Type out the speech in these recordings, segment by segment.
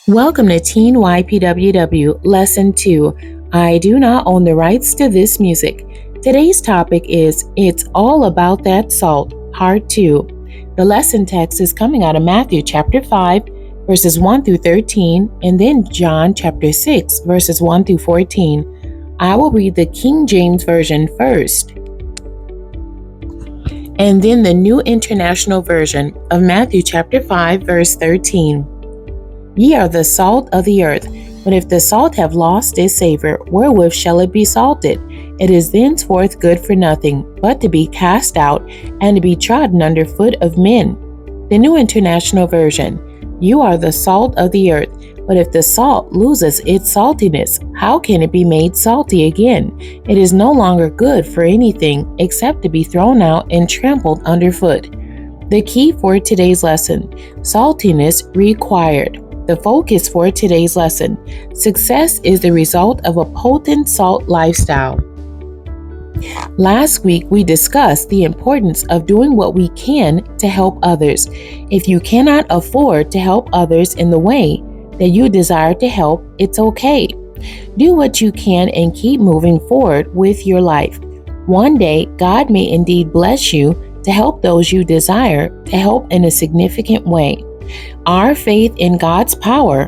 Welcome to Teen ypww Lesson 2. I do not own the rights to this music. Today's topic is It's All About That Salt, Part 2. The lesson text is coming out of Matthew chapter 5, verses 1 through 13, and then John chapter 6, verses 1 through 14. I will read the King James Version first, and then the New International Version of Matthew chapter 5, verse 13. Ye are the salt of the earth, but if the salt have lost its savor, wherewith shall it be salted? It is thenceforth good for nothing, but to be cast out, and to be trodden under foot of men. The New International Version. You are the salt of the earth, but if the salt loses its saltiness, how can it be made salty again? It is no longer good for anything, except to be thrown out and trampled underfoot. The key for today's lesson: saltiness required. The focus for today's lesson: success is the result of a potent salt lifestyle. Last week, we discussed the importance of doing what we can to help others. If you cannot afford to help others in the way that you desire to help, it's okay. Do what you can and keep moving forward with your life. One day, God may indeed bless you to help those you desire to help in a significant way. Our faith in God's power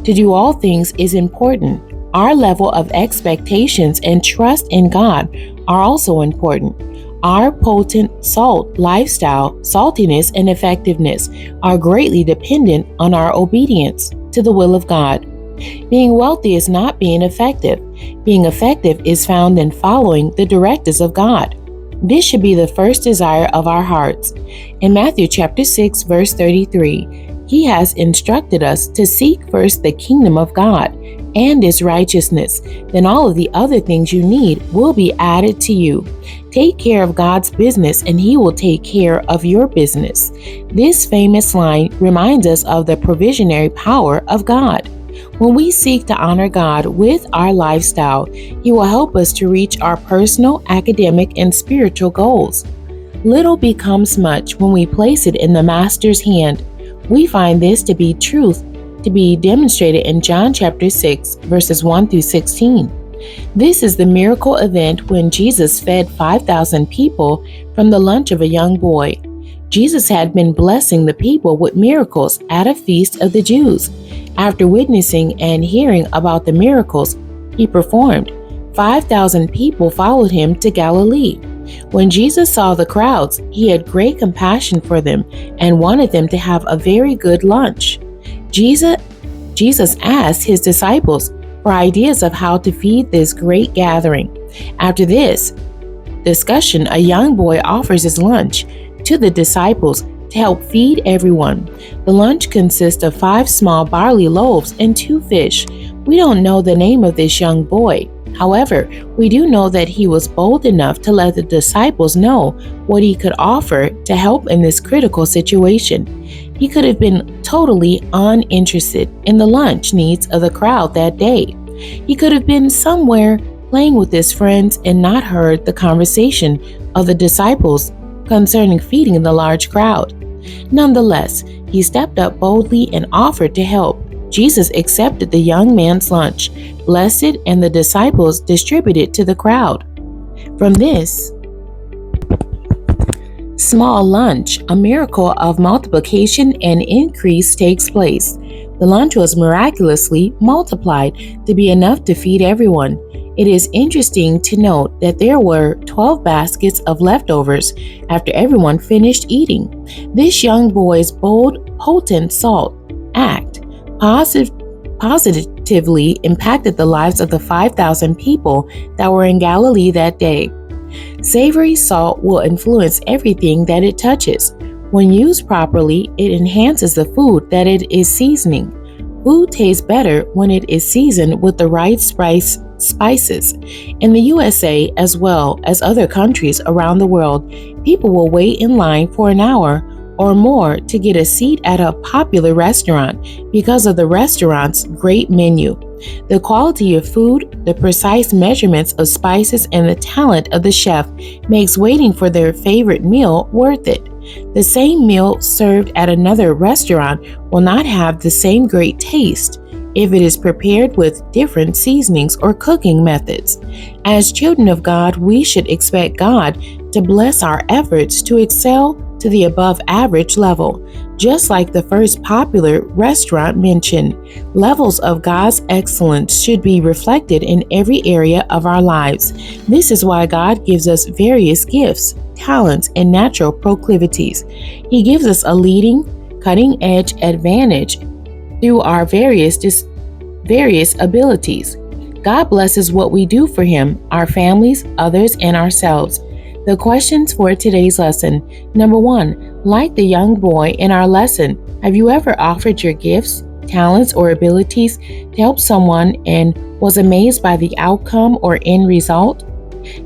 to do all things is important. Our level of expectations and trust in God are also important. Our potent salt lifestyle, saltiness, and effectiveness are greatly dependent on our obedience to the will of God. Being wealthy is not being effective. Being effective is found in following the directives of God. This should be the first desire of our hearts. In Matthew chapter 6, verse 33, He has instructed us to seek first the kingdom of God and His righteousness. Then all of the other things you need will be added to you. Take care of God's business and He will take care of your business. This famous line reminds us of the provisionary power of God. When we seek to honor God with our lifestyle, He will help us to reach our personal, academic, and spiritual goals. Little becomes much when we place it in the Master's hand. We find this to be truth to be demonstrated in John chapter 6, verses 1 through 16. This is the miracle event when Jesus fed 5,000 people from the lunch of a young boy. Jesus had been blessing the people with miracles at a feast of the Jews. After witnessing and hearing about the miracles He performed, 5,000 people followed Him to Galilee. When Jesus saw the crowds, He had great compassion for them and wanted them to have a very good lunch. Jesus asked His disciples for ideas of how to feed this great gathering. After this discussion, a young boy offers his lunch to the disciples to help feed everyone. The lunch consists of 5 small barley loaves and 2 fish. We don't know the name of this young boy. However, we do know that he was bold enough to let the disciples know what he could offer to help in this critical situation. He could have been totally uninterested in the lunch needs of the crowd that day. He could have been somewhere playing with his friends and not heard the conversation of the disciples concerning feeding the large crowd. Nonetheless, he stepped up boldly and offered to help. Jesus accepted the young man's lunch, blessed it, and the disciples distributed to the crowd. From this small lunch, a miracle of multiplication and increase takes place. The lunch was miraculously multiplied to be enough to feed everyone. It is interesting to note that there were 12 baskets of leftovers after everyone finished eating. This young boy's bold, potent salt act positively impacted the lives of the 5,000 people that were in Galilee that day. Savory salt will influence everything that it touches. When used properly, it enhances the food that it is seasoning. Food tastes better when it is seasoned with the right spices. In the USA, as well as other countries around the world, people will wait in line for an hour or more to get a seat at a popular restaurant because of the restaurant's great menu. The quality of food, the precise measurements of spices, and the talent of the chef makes waiting for their favorite meal worth it. The same meal served at another restaurant will not have the same great taste if it is prepared with different seasonings or cooking methods. As children of God, we should expect God to bless our efforts to excel to the above average level. Just like the first popular restaurant mentioned, levels of God's excellence should be reflected in every area of our lives. This is why God gives us various gifts, talents, and natural proclivities. He gives us a leading, cutting-edge advantage through our various abilities. God blesses what we do for Him, our families, others, and ourselves. The questions for today's lesson. Number 1, like the young boy in our lesson, have you ever offered your gifts, talents, or abilities to help someone and was amazed by the outcome or end result?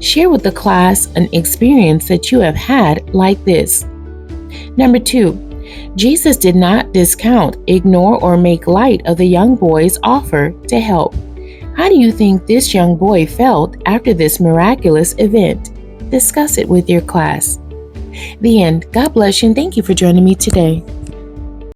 Share with the class an experience that you have had like this. Number 2, Jesus did not discount, ignore, or make light of the young boy's offer to help. How do you think this young boy felt after this miraculous event? Discuss it with your class. The end. God bless you and thank you for joining me today.